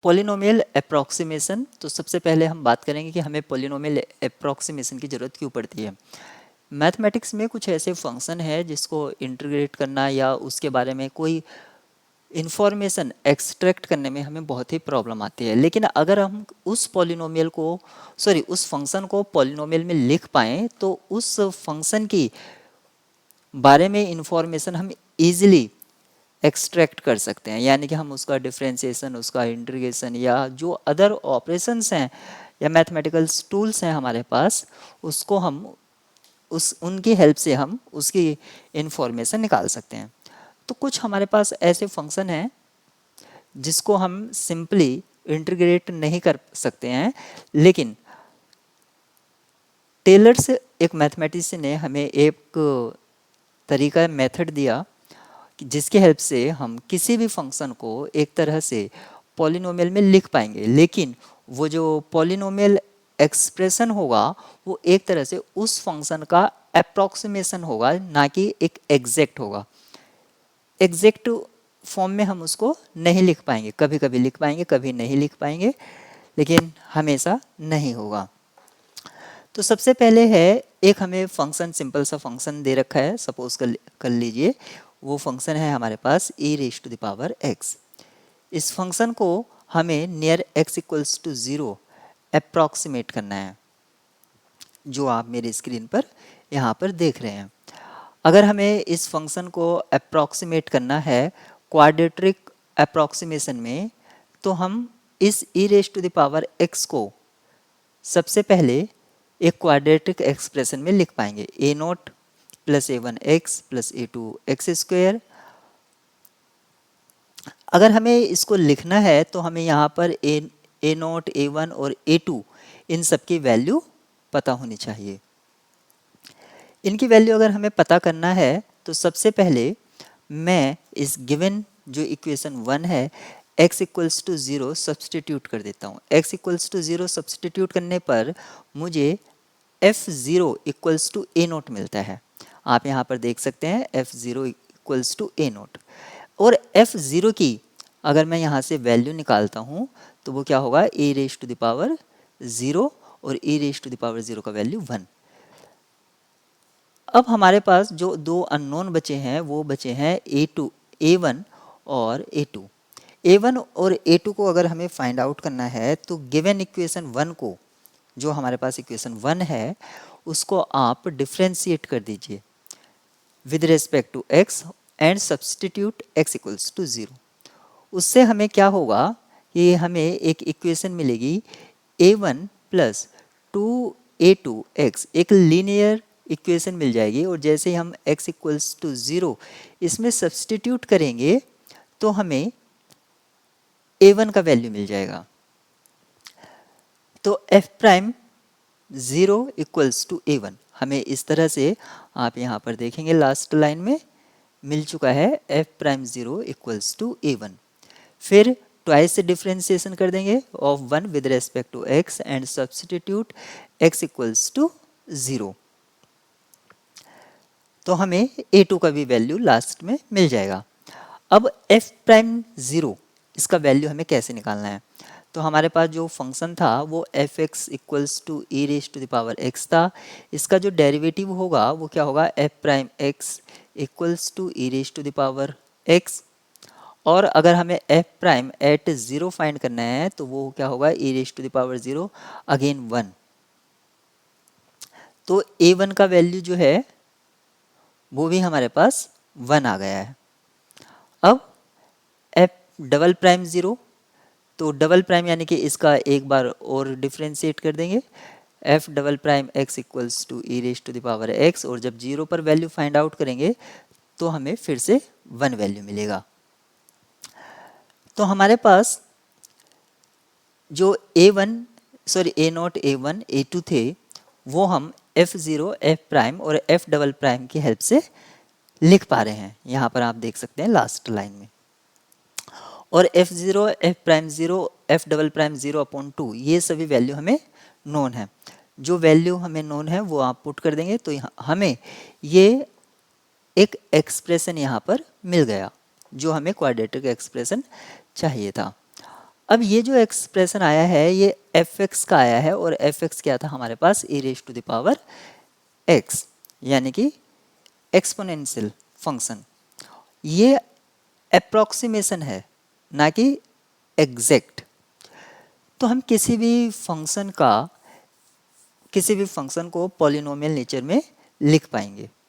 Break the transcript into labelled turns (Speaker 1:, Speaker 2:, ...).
Speaker 1: Polynomial approximation. तो सबसे पहले हम बात करेंगे कि हमें पॉलिनोमियल अप्रॉक्सीमेशन की ज़रूरत क्यों पड़ती है। मैथमेटिक्स में कुछ ऐसे फंक्शन है जिसको इंटीग्रेट करना या उसके बारे में कोई इन्फॉर्मेशन एक्सट्रैक्ट करने में हमें बहुत ही प्रॉब्लम आती है। लेकिन अगर हम उस पॉलिनोमियल को उस फंक्शन को पॉलिनोमियल में लिख पाएँ तो उस फंक्शन की बारे में इंफॉर्मेशन हम इजीली एक्सट्रैक्ट कर सकते हैं। यानी कि हम उसका डिफरेंशिएशन, उसका इंटीग्रेशन या जो अदर ऑपरेशंस हैं या मैथमेटिकल टूल्स हैं हमारे पास, उसको हम उनकी हेल्प से हम उसकी इंफॉर्मेशन निकाल सकते हैं। तो कुछ हमारे पास ऐसे फंक्शन हैं जिसको हम सिंपली इंटीग्रेट नहीं कर सकते हैं, लेकिन टेलर्स एक मैथमेटिशियन ने हमें एक तरीका मेथड दिया जिसकी हेल्प से हम किसी भी फंक्शन को एक तरह से पॉलिनोमियल में लिख पाएंगे, लेकिन वो जो पॉलिनोमियल एक्सप्रेशन होगा वो एक तरह से उस फंक्शन का अप्रॉक्सीमेशन होगा, ना कि एक एग्जैक्ट होगा। एग्जैक्ट फॉर्म में हम उसको नहीं लिख पाएंगे, कभी कभी लिख पाएंगे, कभी नहीं लिख पाएंगे, लेकिन हमेशा नहीं होगा। तो सबसे पहले है एक हमें फंक्शन, सिंपल सा फंक्शन दे रखा है, सपोज कर लीजिए वो फंक्शन है हमारे पास e raise to the power x। इस फंक्शन को हमें near x equals to 0 approximate करना है, जो आप मेरे स्क्रीन पर यहाँ पर देख रहे हैं। अगर हमें इस फंक्शन को अप्रॉक्सीमेट करना है क्वाड्रेटिक अप्रॉक्सीमेशन में, तो हम इस e raise to the power x को सबसे पहले एक क्वाड्रेटिक एक्सप्रेशन में लिख पाएंगे, a naught plus a1x plus a2x square. अगर हमें इसको लिखना है तो हमें यहाँ पर ए नोट, a1 और a2 इन सब की वैल्यू पता होनी चाहिए। इनकी वैल्यू अगर हमें पता करना है तो सबसे पहले मैं इस गिवन जो इक्वेशन 1 है x इक्वल्स टू 0 सब्सटीट्यूट कर देता हूँ। x इक्वल्स टू 0 सब्सटीट्यूट करने पर मुझे f0 equals to a note मिलता है। आप यहाँ पर देख सकते हैं f0 equals to a note. और f0 की अगर मैं यहाँ से वैल्यू निकालता हूँ तो वो क्या होगा, e raise to the power 0 और e raise to the power 0 का वैल्यू 1। अब हमारे पास जो दो अननोन बचे हैं वो बचे हैं a1 और a2। a1 और a2 को अगर हमें फाइंड आउट करना है तो गिवन इक्वेशन 1 को, जो हमारे पास इक्वेशन 1 है, उसको आप डिफ्रेंशिएट कर दीजिए with respect to x and substitute x equals to 0। उससे हमें क्या होगा कि हमें एक इक्वेशन मिलेगी a1 प्लस 2a2x, एक लीनियर इक्वेशन मिल जाएगी। और जैसे ही हम x इक्वल्स टू 0 इसमें सब्सटीट्यूट करेंगे तो हमें a1 का वैल्यू मिल जाएगा। तो f prime 0 equals to a1 हमें इस तरह से, आप यहाँ पर देखेंगे लास्ट लाइन में मिल चुका है, f prime 0 equals to a1। फिर ट्वाइस से डिफ्रेंशिएशन कर देंगे of 1 with respect to x and substitute x equals to 0, तो हमें a2 का भी वैल्यू लास्ट में मिल जाएगा। अब f प्राइम 0 इसका वैल्यू हमें कैसे निकालना है, तो हमारे पास जो फंक्शन था वो f(x) equals to e raise to the power x था। इसका जो डेरिवेटिव होगा वो क्या होगा, f prime x equals to e raise to the power x। और अगर हमें f प्राइम एट 0 फाइंड करना है तो वो क्या होगा, e raise to the power 0 again 1। तो a1 का वैल्यू जो है वो भी हमारे पास 1 आ गया है। अब f डबल प्राइम 0, तो डबल प्राइम यानी कि इसका एक बार और डिफ्रेंशिएट कर देंगे, f double prime x equals to e raise to the power x, और जब 0 पर वैल्यू फाइंड आउट करेंगे तो हमें फिर से 1 वैल्यू मिलेगा। तो हमारे पास जो a नोट, a1, a2 थे वो हम f0, f प्राइम और f डबल प्राइम की हेल्प से लिख पा रहे हैं। यहाँ पर आप देख सकते हैं लास्ट लाइन में। और f0, f prime 0, f double prime 0/2 ये सभी वैल्यू हमें नोन है। जो वैल्यू हमें नोन है वो आप पुट कर देंगे तो हमें ये एक एक्सप्रेशन यहाँ पर मिल गया जो हमें क्वाड्रेटिक एक्सप्रेशन चाहिए था। अब ये जो एक्सप्रेशन आया है ये एफ एक्स का आया है, और एफ एक्स क्या था हमारे पास, a raise to the power x, यानी कि एक्सपोनेंशियल फंक्शन। ये अप्रॉक्सीमेशन है, ना कि एग्जैक्ट। तो हम किसी भी फंक्शन को पॉलिनोमियल नेचर में लिख पाएंगे।